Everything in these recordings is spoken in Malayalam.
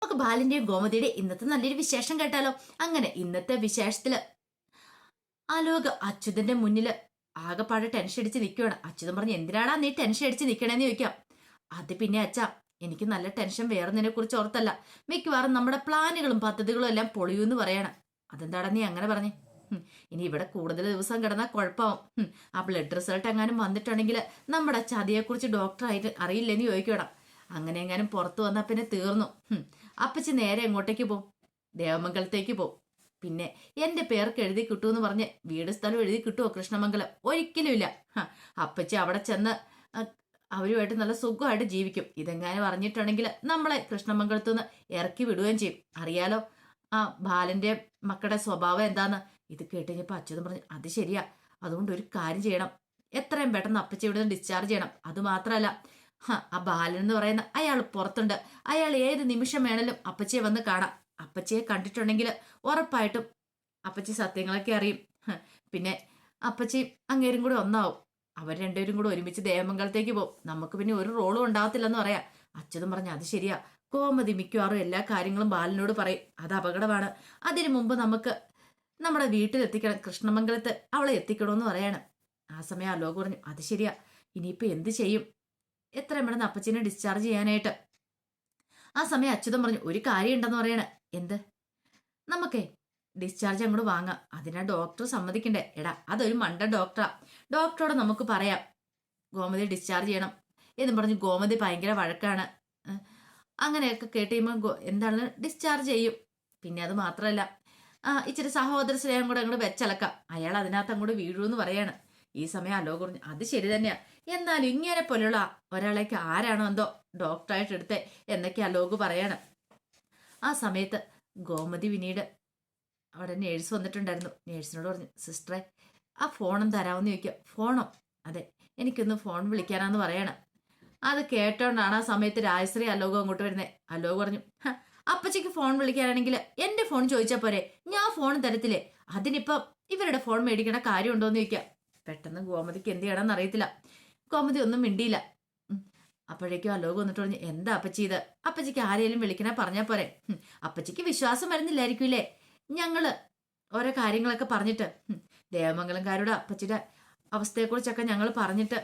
നമുക്ക് ബാലിന്റെയും ഗോമതിയുടെ ഇന്നത്തെ നല്ലൊരു വിശേഷം കേട്ടാലോ? അങ്ങനെ ഇന്നത്തെ വിശേഷത്തില് ആലോക അച്യുതന്റെ മുന്നില് ആകെപ്പാടെ ടെൻഷൻ അടിച്ച് നിൽക്കുകയാണ്. അച്യുതൻ പറഞ്ഞു, എന്തിനാടാ നീ ടെൻഷൻ അടിച്ച് നിൽക്കണേന്ന് ചോദിക്കാം. അത് പിന്നെ അച്ഛാ, എനിക്ക് നല്ല ടെൻഷൻ വേറൊന്നിനെ കുറിച്ച് ഓർത്തല്ല. മിക്കവാറും നമ്മുടെ പ്ലാനുകളും പദ്ധതികളും എല്ലാം പൊളിയൂന്ന് പറയണം. അതെന്താടാ നീ അങ്ങനെ പറഞ്ഞേ? ഇനി ഇവിടെ കൂടുതൽ ദിവസം കിടന്നാൽ കുഴപ്പമാവും. ആ ബ്ലഡ് റിസൾട്ട് എങ്ങാനും വന്നിട്ടുണ്ടെങ്കിൽ നമ്മുടെ ചതിയെക്കുറിച്ച് ഡോക്ടറായിട്ട് അറിയില്ലെന്ന് ചോദിക്കണം. അങ്ങനെ എങ്ങാനും പുറത്തു വന്നാൽ പിന്നെ തീർന്നു. അപ്പച്ചി നേരെ എങ്ങോട്ടേക്ക് പോവും? ദേവമംഗലത്തേക്ക് പോവും. പിന്നെ എന്റെ പേർക്ക് എഴുതി കിട്ടുമെന്ന് പറഞ്ഞ് വീട് സ്ഥലം എഴുതി കിട്ടുമോ കൃഷ്ണമംഗലം? ഒരിക്കലുമില്ല. അപ്പച്ചി അവിടെ ചെന്ന് അവരുമായിട്ട് നല്ല സുഖമായിട്ട് ജീവിക്കും. ഇതെങ്ങാനും അറിഞ്ഞിട്ടുണ്ടെങ്കിൽ നമ്മളെ കൃഷ്ണമംഗലത്തു നിന്ന് ഇറക്കി വിടുകയും ചെയ്യും. അറിയാലോ ആ ബാലന്റെ മക്കളുടെ സ്വഭാവം എന്താന്ന്. ഇത് കേട്ടുകഴിഞ്ഞപ്പോൾ അച്യുതൻ പറഞ്ഞു, അത് ശരിയാ. അതുകൊണ്ട് ഒരു കാര്യം ചെയ്യണം, എത്രയും പെട്ടെന്ന് അപ്പച്ചി ഇവിടെ നിന്ന് ഡിസ്ചാർജ് ചെയ്യണം. അത് മാത്രമല്ല, ആ ബാലൻ എന്ന് പറയുന്ന അയാൾ പുറത്തുണ്ട്. അയാൾ ഏത് നിമിഷം വേണേലും അപ്പച്ചിയെ വന്ന് കാണാം. അപ്പച്ചിയെ കണ്ടിട്ടുണ്ടെങ്കിൽ ഉറപ്പായിട്ടും അപ്പച്ചി സത്യങ്ങളൊക്കെ അറിയും. പിന്നെ അപ്പച്ചി അങ്ങേരും കൂടെ ഒന്നാവും. അവർ രണ്ടുപേരും കൂടെ ഒരുമിച്ച് ദേവമംഗലത്തേക്ക് പോകും. നമുക്ക് പിന്നെ ഒരു റോളും ഉണ്ടാകത്തില്ലെന്ന് പറയാം. അച്യുതൻ പറഞ്ഞു, അത് ശരിയാ. കോമതി മിക്കവാറും എല്ലാ കാര്യങ്ങളും ബാലനോട് പറയും. അത് അപകടമാണ്. അതിനു മുമ്പ് നമുക്ക് നമ്മുടെ വീട്ടിലെത്തിക്കണം. കൃഷ്ണമംഗലത്ത് അവളെ എത്തിക്കണമെന്ന് പറയാണ്. ആ സമയം അലോക് പറഞ്ഞു, അത് ശരിയാ. ഇനിയിപ്പോ എന്ത് ചെയ്യും? എത്രയും പെട്ടെന്ന് അപ്പച്ചിനെ ഡിസ്ചാർജ് ചെയ്യാനായിട്ട്. ആ സമയം അച്യുതൻ പറഞ്ഞു, ഒരു കാര്യം ഉണ്ടെന്ന് പറയണേ. എന്ത്? നമുക്കേ ഡിസ്ചാർജ് അങ്ങോട്ട് വാങ്ങാം. അതിനാ ഡോക്ടർ സമ്മതിക്കണ്ടേ? എടാ, അതൊരു മണ്ടൻ ഡോക്ടറാ. ഡോക്ടറോട് നമുക്ക് പറയാം ഗോമതി ഡിസ്ചാർജ് ചെയ്യണം എന്നും പറഞ്ഞ്. ഗോമതി ഭയങ്കര വഴക്കാണ്. അങ്ങനെയൊക്കെ കേട്ട് കഴിയുമ്പോൾ എന്താണ് ഡിസ്ചാർജ് ചെയ്യും. പിന്നെ അത് മാത്രമല്ല, ഇച്ചിരി സഹോദര സ്നേഹം കൂടെ അങ്ങോട്ട് വെച്ചലക്കാം. അയാൾ അതിനകത്ത് അങ്ങോട്ട് വീഴുമെന്ന് പറയാണ്. ഈ സമയം അലോക് പറഞ്ഞു, അത് ശരി തന്നെയാ. എന്നാലും ഇങ്ങനെ പോലെയുള്ള ഒരാളേക്ക് ആരാണോ എന്തോ ഡോക്ടറായിട്ട് എടുത്തേ എന്നൊക്കെ അലോക് പറയാണ്. ആ സമയത്ത് ഗോമതി പിന്നീട് അവിടെ നേഴ്സ് വന്നിട്ടുണ്ടായിരുന്നു. നേഴ്സിനോട് പറഞ്ഞു, സിസ്റ്ററെ ആ ഫോണും തരാമെന്ന് ചോദിക്കുക. ഫോണോ? അതെ, എനിക്കൊന്ന് ഫോൺ വിളിക്കാനാന്ന് പറയണം. അത് കേട്ടോണ്ടാണ് ആ സമയത്ത് രാജശ്രീ അലോകം അങ്ങോട്ട് വരുന്നത്. അലോക് പറഞ്ഞു, അപ്പച്ചിക്ക് ഫോൺ വിളിക്കാനാണെങ്കിൽ എന്റെ ഫോൺ ചോദിച്ചാൽ പോരെ, ഞാൻ ഫോൺ തരത്തില്ലേ? അതിനിപ്പം ഇവരുടെ ഫോൺ മേടിക്കേണ്ട കാര്യമുണ്ടോന്ന് ചോദിക്കുക. പെട്ടെന്ന് ഗോമതിക്ക് എന്ത് ചെയ്യണമെന്ന് അറിയത്തില്ല. ഗോമതി ഒന്നും മിണ്ടിയില്ല. അപ്പോഴേക്കും അലോക് വന്നിട്ട് പറഞ്ഞു, എന്താ അപ്പച്ചി ഇത്? അപ്പച്ചിക്ക് ആരെങ്കിലും വിളിക്കണേ പറഞ്ഞാൽ പോരെ? അപ്പച്ചിക്ക് വിശ്വാസം വരുന്നില്ലായിരിക്കൂലേ ഞങ്ങള് ഓരോ കാര്യങ്ങളൊക്കെ പറഞ്ഞിട്ട്? ദേവമംഗലംകാരുടെ അപ്പച്ചിയുടെ അവസ്ഥയെക്കുറിച്ചൊക്കെ ഞങ്ങൾ പറഞ്ഞിട്ട്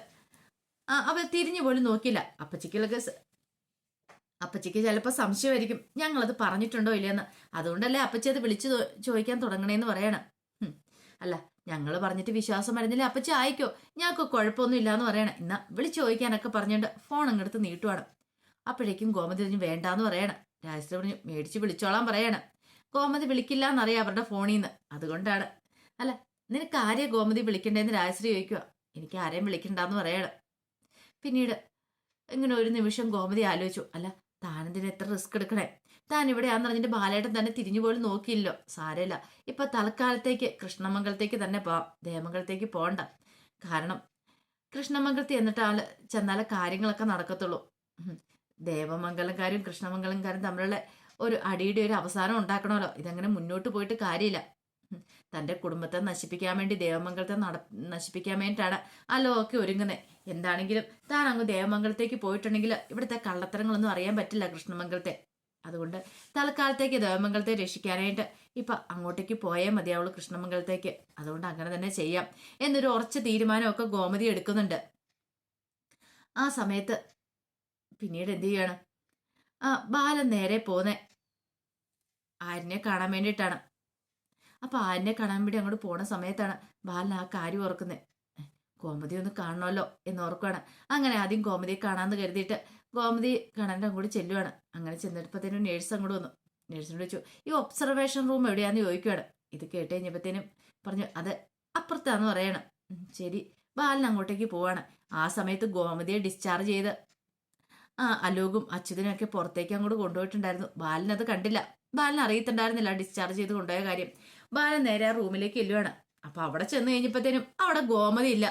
അവർ തിരിഞ്ഞു പോലും നോക്കില്ല. അപ്പച്ചിക്ക് ചിലപ്പോൾ സംശയമായിരിക്കും ഞങ്ങളത് പറഞ്ഞിട്ടുണ്ടോ ഇല്ലയെന്ന്. അതുകൊണ്ടല്ലേ അപ്പച്ചി അത് വിളിച്ചു ചോദിക്കാൻ തുടങ്ങണേന്ന് പറയണം. അല്ല, ഞങ്ങൾ പറഞ്ഞിട്ട് വിശ്വാസം വരുന്നില്ല അപ്പച്ചി ആയിക്കോ, ഞങ്ങൾക്ക് കുഴപ്പമൊന്നും ഇല്ലാന്ന് പറയണം. എന്നാ വിളിച്ചു ചോദിക്കാനൊക്കെ പറഞ്ഞിട്ട് ഫോൺ അങ്ങെടുത്ത് നീട്ടുവാണ്. അപ്പോഴേക്കും ഗോമതി പറഞ്ഞു, വേണ്ടാന്ന് പറയണം. രാജശ്രീ പറഞ്ഞു, മേടിച്ച് വിളിച്ചോളാൻ പറയണം. ഗോമതി വിളിക്കില്ല എന്നറിയാം അവരുടെ ഫോണിൽ നിന്ന്. അതുകൊണ്ടാണ്. അല്ല, നിനക്ക് ആരെയാ ഗോമതി വിളിക്കണ്ടേന്ന് രാജശ്രീ ചോദിക്കുക. എനിക്ക് ആരെയും വിളിക്കണ്ടെന്ന് പറയണം. പിന്നീട് ഇങ്ങനെ ഒരു നിമിഷം ഗോമതി ആലോചിച്ചു, അല്ല താനെന്തിന് എത്ര റിസ്ക് എടുക്കണേ? താൻ ഇവിടെയാന്ന് പറഞ്ഞിട്ട് ബാലേട്ടൻ തന്നെ തിരിഞ്ഞു പോലും നോക്കിയില്ലോ. സാരമില്ല, ഇപ്പൊ തൽക്കാലത്തേക്ക് കൃഷ്ണമംഗലത്തേക്ക് തന്നെ പോവാം. ദേവമംഗലത്തേക്ക് പോകണ്ട. കാരണം കൃഷ്ണമംഗലത്തിൽ എന്നിട്ട് ചെന്നാലേ കാര്യങ്ങളൊക്കെ നടക്കത്തുള്ളൂ. ദേവമംഗലംകാരും കൃഷ്ണമംഗലംകാരും തമ്മിലുള്ള ഒരു അടിയുടെ ഒരു അവസാനം ഉണ്ടാക്കണമല്ലോ. ഇതങ്ങനെ മുന്നോട്ട് പോയിട്ട് കാര്യമില്ല. തന്റെ കുടുംബത്തെ നശിപ്പിക്കാൻ വേണ്ടി ദേവമംഗലത്തെ നശിപ്പിക്കാൻ വേണ്ടിയിട്ടാണ് അലോക് ഒരുങ്ങുന്നത്. എന്താണെങ്കിലും താൻ അങ്ങ് ദേവമംഗലത്തേക്ക് പോയിട്ടുണ്ടെങ്കിൽ ഇവിടുത്തെ കള്ളത്തരങ്ങളൊന്നും അറിയാൻ പറ്റില്ല കൃഷ്ണമംഗലത്തെ. അതുകൊണ്ട് തൽക്കാലത്തേക്ക് ദേവമംഗലത്തെ രക്ഷിക്കാനായിട്ട് ഇപ്പൊ അങ്ങോട്ടേക്ക് പോയേ മതിയാവുള്ളൂ, കൃഷ്ണമംഗലത്തേക്ക്. അതുകൊണ്ട് അങ്ങനെ തന്നെ ചെയ്യാം എന്നൊരു ഉറച്ച തീരുമാനമൊക്കെ ഗോമതി എടുക്കുന്നുണ്ട്. ആ സമയത്ത് പിന്നീട് എന്ത് ചെയ്യാണ്? ബാലൻ നേരെ പോന്നെ ആര്യനെ കാണാൻ വേണ്ടിയിട്ടാണ്. അപ്പൊ ആര്യനെ കാണാൻ വേണ്ടി അങ്ങോട്ട് പോണ സമയത്താണ് ബാലൻ ആ കാര്യം ഓർക്കുന്നത്. ഗോമതി ഒന്ന് കാണണമല്ലോ എന്ന് ഓർക്കുകയാണ്. അങ്ങനെ ആദ്യം ഗോമതിയെ കാണാമെന്ന് കരുതിയിട്ട് ഗോമതി കാണാൻ അങ്ങോട്ട് ചെല്ലുവാണ്. അങ്ങനെ ചെന്നിട്ടപ്പോഴത്തേനും നേഴ്സ് അങ്ങോട്ട് വന്നു. നേഴ്സിനോട് ചോദിച്ചു, ഈ ഒബ്സർവേഷൻ റൂം എവിടെയാന്ന് ചോദിക്കുകയാണ്. ഇത് കേട്ട് കഴിഞ്ഞപ്പോഴത്തേനും പറഞ്ഞു, അത് അപ്പുറത്താന്ന് പറയണം. ശരി, ബാലൻ അങ്ങോട്ടേക്ക് പോവാണ്. ആ സമയത്ത് ഗോമതിയെ ഡിസ്ചാർജ് ചെയ്ത് അലോകും അച്യുതനും ഒക്കെ പുറത്തേക്ക് അങ്ങോട്ട് കൊണ്ടുപോയിട്ടുണ്ടായിരുന്നു. ബാലൻ അത് കണ്ടില്ല. ബാലൻ അറിയത്തുണ്ടായിരുന്നില്ല ഡിസ്ചാർജ് ചെയ്ത് കൊണ്ടുപോയ കാര്യം. ബാലൻ നേരെ ആ റൂമിലേക്ക് ചെല്ലുവാണ്. അപ്പൊ അവിടെ ചെന്ന് കഴിഞ്ഞപ്പോഴത്തേനും അവിടെ ഗോമതി ഇല്ല.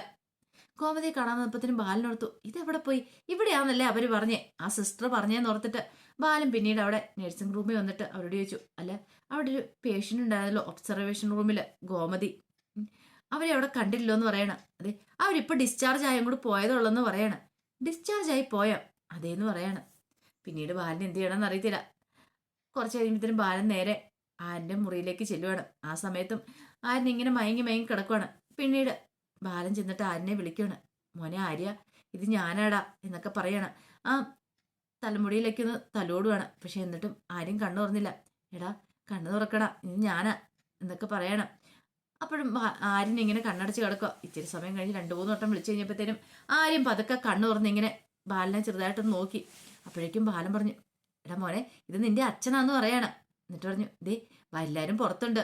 ഗോമതിയെ കാണാൻ വന്നപ്പോഴത്തേനും ബാലനോർത്തു, ഇതെവിടെ പോയി? ഇവിടെയാണെന്നല്ലേ അവര് പറഞ്ഞേ, ആ സിസ്റ്റർ പറഞ്ഞേന്ന് ഓർത്തിട്ട് ബാലൻ പിന്നീട് അവിടെ നഴ്സിംഗ് റൂമിൽ വന്നിട്ട് അവരോട് ചോദിച്ചു, അല്ല അവിടെ ഒരു പേഷ്യൻ്റ് ഉണ്ടായിരുന്നല്ലോ ഒബ്സർവേഷൻ റൂമിൽ, ഗോമതി, അവരെ അവിടെ കണ്ടില്ലോ എന്ന് പറയണം. അതെ, അവരിപ്പോൾ ഡിസ്ചാർജ് ആയും കൂടി പോയതുള്ളെന്ന് പറയണം. ഡിസ്ചാർജ് ആയി പോയോ? അതേന്ന് പറയാണ്. പിന്നീട് ബാലൻ എന്ത് ചെയ്യണമെന്ന് അറിയത്തില്ല. കുറച്ച് കഴിയുമ്പോഴത്തേനും ബാലൻ നേരെ ആരിന്റെ മുറിയിലേക്ക് ചെല്ലുവാണ്. ആ സമയത്തും ആര്യൻ ഇങ്ങനെ മയങ്ങി മയങ്ങി കിടക്കുവാണ്. പിന്നീട് ബാലൻ ചെന്നിട്ട് ആര്യനെ വിളിക്കുവാണ്. മോനെ ആര്യ, ഇത് ഞാനാടാ എന്നൊക്കെ പറയാണ്. ആ തലമുടിയിലേക്ക് ഒന്ന് തലോടുവാണ്. പക്ഷെ എന്നിട്ടും ആരും കണ്ണു തുറന്നില്ല. എടാ കണ്ണു തുറക്കടാ, ഇത് ഞാനാ എന്നൊക്കെ പറയണം. അപ്പോഴും ആര്യൻ ഇങ്ങനെ കണ്ണടച്ച് കിടക്കുക. ഇച്ചിരി സമയം കഴിഞ്ഞ് 2-3 വട്ടം വിളിച്ചു കഴിഞ്ഞപ്പോഴത്തേനും ആര്യം പതുക്കെ കണ്ണു തുറന്ന് ഇങ്ങനെ ബാലനെ ചെറുതായിട്ടൊന്ന് നോക്കി. അപ്പോഴേക്കും ബാലൻ പറഞ്ഞു, എടാ മോനെ ഇത് നിന്റെ അച്ഛനാന്ന് പറയാണ്. എന്നിട്ട് പറഞ്ഞു, ദേ എല്ലാവരും പുറത്തുണ്ട്,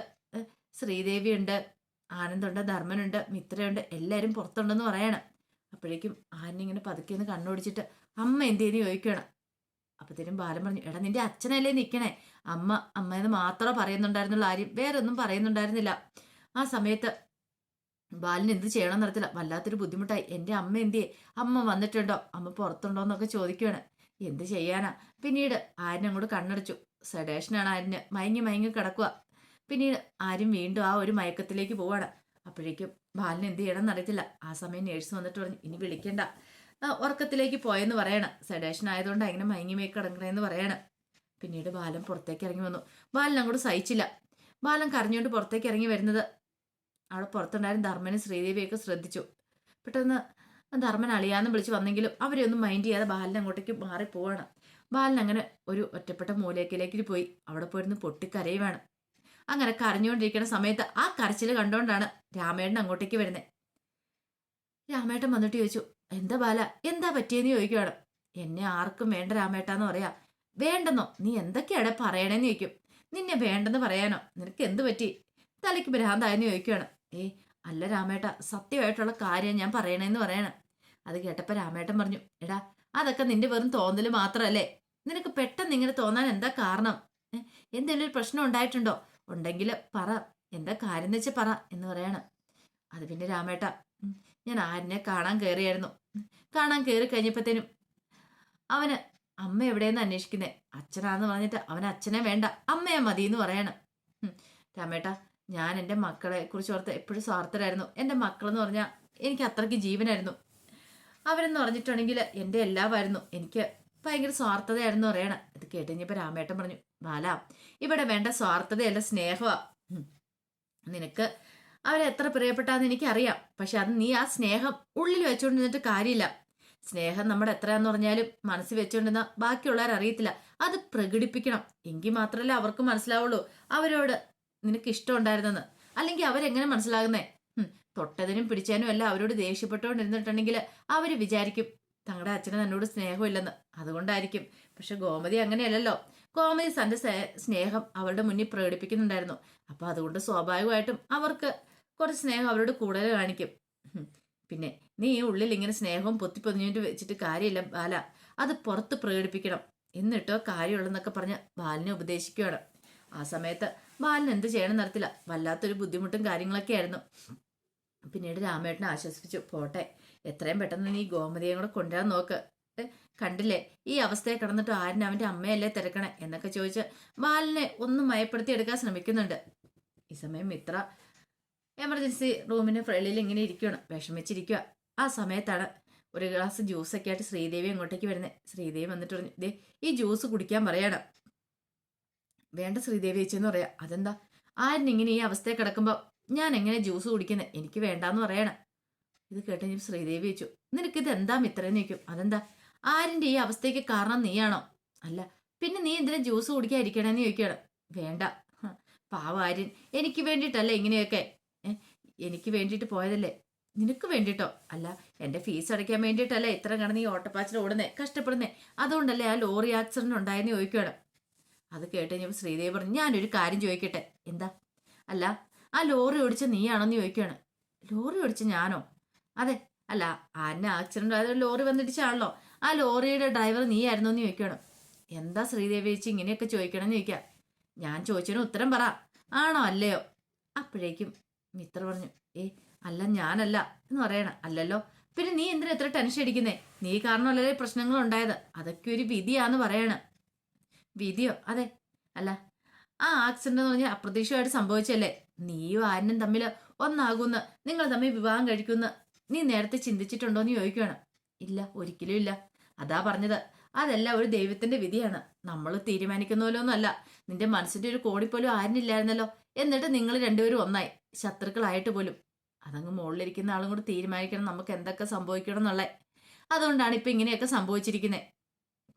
ശ്രീദേവി ഉണ്ട്, ആനന്ദുണ്ട്, ധർമ്മനുണ്ട്, മിത്രയുണ്ട്, എല്ലാവരും പുറത്തുണ്ടെന്ന് പറയണം. അപ്പോഴേക്കും ആര്യൻ ഇങ്ങനെ പതുക്കെ ഒന്ന് കണ്ണോടിച്ചിട്ട് അമ്മ എന്തേന്ന് ചോദിക്കുകയാണ്. അപ്പത്തേനും ബാലൻ പറഞ്ഞു, എടാ നിന്റെ അച്ഛനല്ലേ നിൽക്കണേ, അമ്മയെന്ന് മാത്രമേ പറയുന്നുണ്ടായിരുന്നുള്ളൂ, ആര്യം വേറെ ഒന്നും പറയുന്നുണ്ടായിരുന്നില്ല. ആ സമയത്ത് ബാലൻ എന്ത് ചെയ്യണമെന്ന് അറിയത്തില്ല, വല്ലാത്തൊരു ബുദ്ധിമുട്ടായി. എൻ്റെ അമ്മ എന്തിയെ, അമ്മ വന്നിട്ടുണ്ടോ, അമ്മ പുറത്തുണ്ടോ എന്നൊക്കെ ചോദിക്കുകയാണ്. എന്ത് ചെയ്യാനാ. പിന്നീട് ആര്യൻ അങ്ങോട്ട് കണ്ണടച്ചു. സെഡേഷനാണ് ആര്യന്, മയങ്ങി മയങ്ങി കിടക്കുക. പിന്നീട് ആര്യം വീണ്ടും ആ ഒരു മയക്കത്തിലേക്ക് പോവാണ്. അപ്പോഴേക്കും ബാലൻ എന്ത് ചെയ്യണമെന്ന് അറിയത്തില്ല. ആ സമയം നേഴ്സ് വന്നിട്ട് പറഞ്ഞു, ഇനി വിളിക്കണ്ട, ഉറക്കത്തിലേക്ക് പോയെന്ന് പറയണം. സെഡേഷൻ ആയതുകൊണ്ട് അങ്ങനെ മയങ്ങി മയക്കി കിടക്കണേന്ന് പറയണം. പിന്നീട് ബാലൻ പുറത്തേക്ക് ഇറങ്ങി വന്നു. ബാലൻ അങ്ങോട്ട് സഹിച്ചില്ല. ബാലൻ കരഞ്ഞുകൊണ്ട് പുറത്തേക്ക് ഇറങ്ങി വരുന്നത് അവിടെ പുറത്തുണ്ടായിരുന്ന ധർമ്മനും ശ്രീദേവിയൊക്കെ ശ്രദ്ധിച്ചു. പെട്ടെന്ന് ധർമ്മൻ അളിയാന്ന് വിളിച്ച് വന്നെങ്കിലും അവരെയൊന്നും മൈൻഡ് ചെയ്യാതെ ബാലൻ അങ്ങോട്ടേക്ക് മാറിപ്പോവാണ്. ബാലൻ അങ്ങനെ ഒരു ഒറ്റപ്പെട്ട മൂലയ്ക്കിലേക്ക് പോയി അവിടെ പോയിരുന്ന് പൊട്ടിക്കരയുവാണ്. അങ്ങനെ കരഞ്ഞുകൊണ്ടിരിക്കുന്ന സമയത്ത് ആ കരച്ചിൽ കണ്ടുകൊണ്ടാണ് രാമേട്ടൻ അങ്ങോട്ടേക്ക് വരുന്നത്. രാമേട്ടൻ വന്നിട്ട് ചോദിച്ചു, എന്താ ബാല, എന്താ പറ്റിയെന്ന് ചോദിക്കുവാണ്. എന്നെ ആർക്കും വേണ്ട രാമേട്ടാന്ന് പറയാ. വേണ്ടെന്നോ, നീ എന്തൊക്കെയാടെ പറയണേന്ന് ചോദിക്കും. നിന്നെ വേണ്ടെന്ന് പറയാനോ, നിനക്ക് എന്ത് പറ്റി, തലയ്ക്ക് ഭ്രാന്തായെന്ന് ചോദിക്കുകയാണ്. അല്ല രാമേട്ട, സത്യമായിട്ടുള്ള കാര്യം ഞാൻ പറയണേന്ന് പറയണം. അത് കേട്ടപ്പോൾ രാമേട്ടൻ പറഞ്ഞു, എടാ അതൊക്കെ നിന്റെ വെറും തോന്നൽ മാത്രമല്ലേ, നിനക്ക് പെട്ടെന്ന് ഇങ്ങനെ തോന്നാൻ എന്താ കാരണം, എന്തെങ്കിലും ഒരു പ്രശ്നം ഉണ്ടായിട്ടുണ്ടോ, ഉണ്ടെങ്കിൽ പറ, എന്താ കാര്യം എന്ന് വെച്ചാൽ പറ എന്ന് പറയണം. അത് പിന്നെ രാമേട്ട, ഞാൻ ആരിനെ കാണാൻ കയറിയായിരുന്നു. കാണാൻ കയറി കഴിഞ്ഞപ്പോഴത്തേനും അവന് അമ്മ എവിടെയെന്ന് അന്വേഷിക്കുന്നേ, അച്ഛനാന്ന് പറഞ്ഞിട്ട് അവന് അച്ഛനെ വേണ്ട, അമ്മയെ മതി എന്ന് പറയണം. രാമേട്ട, ഞാൻ എൻ്റെ മക്കളെ കുറിച്ച് ഓർത്ത് എപ്പോഴും സ്വാർത്ഥരായിരുന്നു. എൻ്റെ മക്കളെന്ന് പറഞ്ഞാൽ എനിക്ക് അത്രയ്ക്ക് ജീവനായിരുന്നു. അവരെന്ന് പറഞ്ഞിട്ടുണ്ടെങ്കിൽ എൻ്റെ എല്ലാമായിരുന്നു. എനിക്ക് ഭയങ്കര സ്വാർത്ഥതയായിരുന്നു പറയണം. ഇത് കേട്ടുകഴിഞ്ഞപ്പോൾ രാമേട്ടൻ പറഞ്ഞു, ബാല, ഇവിടെ വേണ്ട സ്വാർത്ഥതയല്ല, സ്നേഹമാ. നിനക്ക് അവരെ എത്ര പ്രിയപ്പെട്ടാന്ന് എനിക്കറിയാം. പക്ഷെ അത് നീ ആ സ്നേഹം ഉള്ളിൽ വെച്ചുകൊണ്ട് നിന്നിട്ട് കാര്യമില്ല. സ്നേഹം നമ്മുടെ എത്രയാന്ന് പറഞ്ഞാലും മനസ്സിൽ വെച്ചുകൊണ്ടിരുന്ന ബാക്കിയുള്ളവർ അറിയത്തില്ല. അത് പ്രകടിപ്പിക്കണം. എങ്കിൽ മാത്രമല്ല അവർക്ക് മനസ്സിലാവുള്ളൂ അവരോട് നിനക്ക് ഇഷ്ടം ഉണ്ടായിരുന്നെന്ന്. അല്ലെങ്കിൽ അവരെങ്ങനെ മനസ്സിലാകുന്നേ? തൊട്ടതിനും പിടിച്ചതിനും അല്ല അവരോട് ദേഷ്യപ്പെട്ടുകൊണ്ടിരുന്നിട്ടുണ്ടെങ്കിൽ അവർ വിചാരിക്കും തങ്ങളുടെ അച്ഛന് തന്നോട് സ്നേഹമില്ലെന്ന്. അതുകൊണ്ടായിരിക്കും. പക്ഷെ ഗോമതി അങ്ങനെയല്ലല്ലോ. ഗോമതി തന്റെ സ്നേഹം അവരുടെ മുന്നിൽ പ്രകടിപ്പിക്കുന്നുണ്ടായിരുന്നു. അപ്പൊ അതുകൊണ്ട് സ്വാഭാവികമായിട്ടും അവർക്ക് കുറച്ച് സ്നേഹം അവരോട് കൂടുതൽ കാണിക്കും. പിന്നെ നീ ഉള്ളിൽ ഇങ്ങനെ സ്നേഹവും പൊത്തിപ്പൊതിഞ്ഞിട്ട് വെച്ചിട്ട് കാര്യമില്ല ബാല, അത് പുറത്ത് പ്രകടിപ്പിക്കണം, എന്നിട്ടോ കാര്യമുള്ളെന്നൊക്കെ പറഞ്ഞ് ബാലിനെ ഉപദേശിക്കുകയാണ്. ആ സമയത്ത് ബാലിന് എന്ത് ചെയ്യണം നടത്തില്ല, വല്ലാത്തൊരു ബുദ്ധിമുട്ടും കാര്യങ്ങളൊക്കെ ആയിരുന്നു. പിന്നീട് രാമേട്ടനെ ആശ്വസിപ്പിച്ചു, പോട്ടെ, എത്രയും പെട്ടെന്ന് നീ ഗോമതിയെ കൂടെ കൊണ്ടുവരാൻ നോക്ക്. കണ്ടില്ലേ ഈ അവസ്ഥയെ കിടന്നിട്ട് ആരും അവന്റെ അമ്മയല്ലേ തിരക്കണേ എന്നൊക്കെ ചോദിച്ച് ബാലിനെ ഒന്ന് മയപ്പെടുത്തി എടുക്കാൻ ശ്രമിക്കുന്നുണ്ട്. ഈ സമയം മിത്ര എമർജൻസി റൂമിന് ഫ്രണ്ടിൽ ഇങ്ങനെ ഇരിക്കുകയാണ്, വിഷമിച്ചിരിക്കുക. ആ സമയത്താണ് ഒരു ഗ്ലാസ് ജ്യൂസൊക്കെ ആയിട്ട് ശ്രീദേവി അങ്ങോട്ടേക്ക് വരുന്നത്. ശ്രീദേവി വന്നിട്ട് പറഞ്ഞു, ദേ ഈ ജ്യൂസ് കുടിക്കാൻ പറയണം. വേണ്ട ശ്രീദേവി ചേച്ചെന്ന് പറയാം. അതെന്താ, ആരിനിങ്ങനെ ഈ അവസ്ഥയെ കിടക്കുമ്പോൾ ഞാൻ എങ്ങനെ ജ്യൂസ് കുടിക്കുന്നത്, എനിക്ക് വേണ്ടാന്ന് പറയണം. ഇത് കേട്ട് ശ്രീദേവി ചോദിച്ചു, നിനക്കിത് എന്താ മിത്രന്ന് ചോദിക്കും. അതെന്താ, ആരിന്റെ ഈ അവസ്ഥയ്ക്ക് കാരണം നീയാണോ? അല്ല പിന്നെ നീ എന്തിനാ ജ്യൂസ് കുടിക്കാതിരിക്കണേന്ന് ചോദിക്കുകയാണ്. വേണ്ട, പാവ ആര്യൻ, എനിക്ക് വേണ്ടിയിട്ടല്ല ഇങ്ങനെയൊക്കെ, എനിക്ക് വേണ്ടിയിട്ട് പോയതല്ലേ. നിനക്ക് വേണ്ടിയിട്ടോ? അല്ല എൻ്റെ ഫീസ് അടയ്ക്കാൻ വേണ്ടിയിട്ടല്ലേ ഇത്ര കടന്ന് ഈ ഓട്ടപ്പാച്ചിൽ ഓടുന്നേ, കഷ്ടപ്പെടുന്നേ, അതുകൊണ്ടല്ലേ ആ ലോറി ആക്സിഡന്റ് ഉണ്ടായെന്ന് ചോദിക്കുകയാണ്. അത് കേട്ട് കഴിഞ്ഞപ്പോൾ ശ്രീദേവി പറഞ്ഞു, ഞാനൊരു കാര്യം ചോദിക്കട്ടെ. എന്താ? അല്ല ആ ലോറി ഓടിച്ച നീയാണോന്ന് ചോദിക്കുകയാണ്. ലോറി ഓടിച്ച ഞാനോ? അതെ. അല്ല ആരിനെ ആക്സിഡന്റ് ആയത് ലോറി വന്നിടിച്ചാണല്ലോ, ആ ലോറിയുടെ ഡ്രൈവർ നീ ആയിരുന്നോ എന്ന് ചോദിക്കണം. എന്താ ശ്രീദേവി ചേച്ചി ഇങ്ങനെയൊക്കെ ചോദിക്കണമെന്ന് ചോദിക്കാം. ഞാൻ ചോദിച്ചതിന് ഉത്തരം പറ, ആണോ അല്ലയോ? അപ്പോഴേക്കും മിത്ര പറഞ്ഞു, അല്ല ഞാനല്ല എന്ന് പറയണം. അല്ലല്ലോ, പിന്നെ നീ എന്തിനാ എത്ര ടെൻഷൻ അടിക്കുന്നേ? നീ കാരണമല്ലേ പ്രശ്നങ്ങൾ ഉണ്ടായത്, അതൊക്കെ ഒരു വിധിയാന്ന് പറയണം. വിധിയോ? അതെ. അല്ല ആ ആക്സിഡന്റ് എന്ന് പറഞ്ഞാൽ അപ്രതീക്ഷിതമായിട്ട് സംഭവിച്ചല്ലേ, നീയും ആരും തമ്മിൽ ഒന്നാകുന്ന, നിങ്ങൾ തമ്മിൽ വിവാഹം കഴിക്കുന്ന നീ നേരത്തെ ചിന്തിച്ചിട്ടുണ്ടോ എന്ന് ചോദിക്കുകയാണ്. ഇല്ല, ഒരിക്കലും ഇല്ല. അതാ പറഞ്ഞത്, അതെല്ലാം ഒരു ദൈവത്തിന്റെ വിധിയാണ്. നമ്മൾ തീരുമാനിക്കുന്ന പോലൊന്നുമല്ല. നിന്റെ മനസ്സിന്റെ ഒരു കോടി പോലും ആരിനില്ലായിരുന്നല്ലോ. എന്നിട്ട് നിങ്ങൾ രണ്ടുപേരും ഒന്നായി, ശത്രുക്കളായിട്ട് പോലും. അതങ്ങ് മുകളിലിരിക്കുന്ന ആളും കൂടെ തീരുമാനിക്കണം നമുക്ക് എന്തൊക്കെ സംഭവിക്കണം എന്നുള്ളത്. അതുകൊണ്ടാണ് ഇപ്പൊ ഇങ്ങനെയൊക്കെ സംഭവിച്ചിരിക്കുന്നത്.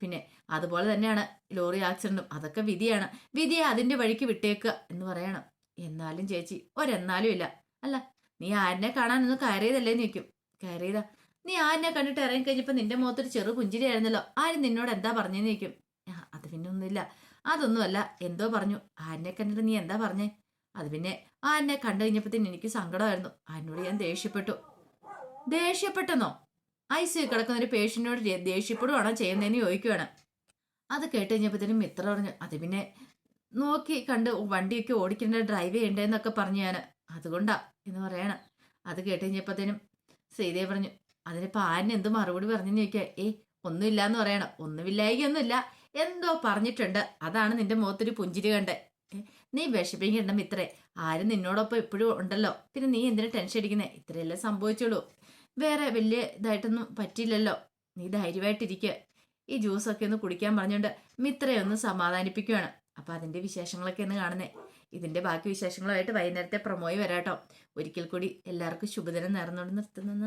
പിന്നെ അതുപോലെ തന്നെയാണ് ലോറി ആക്സിഡന്റും. അതൊക്കെ വിധിയാണ്. വിധിയെ അതിന്റെ വഴിക്ക് വിട്ടേക്കുക എന്ന് പറയണം. എന്നാലും ചേച്ചി ഒരെന്നാലും ഇല്ല. അല്ല, നീ ആരിനെ കാണാനൊന്ന് കയറിയതല്ലേന്ന് ചോദിക്കും. കയറിയതാ? നീ ആരിനെ കണ്ടിട്ട് ഇറങ്ങി കഴിഞ്ഞപ്പോ നിന്റെ മുഖത്തൊരു ചെറു പുഞ്ചിരിയായിരുന്നല്ലോ. ആരും നിന്നോട് എന്താ പറഞ്ഞെന്ന് ചോദിക്കും. അത് പിന്നെ ഒന്നുമില്ല. അതൊന്നുമല്ല, എന്തോ പറഞ്ഞു. ആരിനെ കണ്ടിട്ട് നീ എന്താ പറഞ്ഞേ? അത് പിന്നെ ആരിനെ കണ്ടു കഴിഞ്ഞപ്പത്തിന് എനിക്ക് സങ്കടമായിരുന്നു. ആരിനോട് ഞാൻ ദേഷ്യപ്പെട്ടു. ദേഷ്യപ്പെട്ടെന്നോ? ഐസിയു കിടക്കുന്ന ഒരു പേഷ്യന്റിനോട് ദേഷ്യപ്പെടുവാണോ ചെയ്യുന്നതെന്ന് ചോദിക്കുവാണ്. അത് കേട്ട് കഴിഞ്ഞപ്പോഴത്തേനും മിത്ര പറഞ്ഞു, അത് പിന്നെ നോക്കി കണ്ട് വണ്ടിയൊക്കെ ഓടിക്കേണ്ട, ഡ്രൈവ് ചെയ്യണ്ടേന്നൊക്കെ പറഞ്ഞു ഞാൻ. അതുകൊണ്ടാ എന്ന് പറയണം. അത് കേട്ട് കഴിഞ്ഞപ്പോഴത്തേനും ശ്രീദേവി പറഞ്ഞു, അതിനിപ്പോ ആരിന് എന്ത് മറുപടി പറഞ്ഞെന്ന് ചോദിക്കുക. ഒന്നുമില്ല എന്ന് പറയണം. ഒന്നുമില്ലായികൊന്നുമില്ല, എന്തോ പറഞ്ഞിട്ടുണ്ട്. അതാണ് നിന്റെ മുഖത്തൊരു പുഞ്ചിരി കണ്ടേ. നീ വിഷമിക്കണ്ട മിത്രേ, ആരും നിന്നോടൊപ്പം എപ്പോഴും ഉണ്ടല്ലോ. പിന്നെ നീ എന്തിനാ ടെൻഷൻ അടിക്കുന്നേ? ഇത്രയല്ലേ സംഭവിച്ചുള്ളൂ. വേറെ വലിയ ഇതായിട്ടൊന്നും പറ്റില്ലല്ലോ. നീ ധൈര്യമായിട്ടിരിക്കുക. ഈ ജ്യൂസൊക്കെ ഒന്ന് കുടിക്കാൻ പറഞ്ഞുകൊണ്ട് മിത്രയെ ഒന്ന് സമാധാനിപ്പിക്കുകയാണ്. അപ്പൊ അതിന്റെ വിശേഷങ്ങളൊക്കെ ഒന്ന് കാണുന്നേ. ഇതിന്റെ ബാക്കി വിശേഷങ്ങളുമായിട്ട് വൈകുന്നേരത്തെ പ്രൊമോയി വരാട്ടോ. ഒരിക്കൽ കൂടി എല്ലാവർക്കും ശുഭദിനം നേർന്നുകൊണ്ട് നിർത്തുന്നു.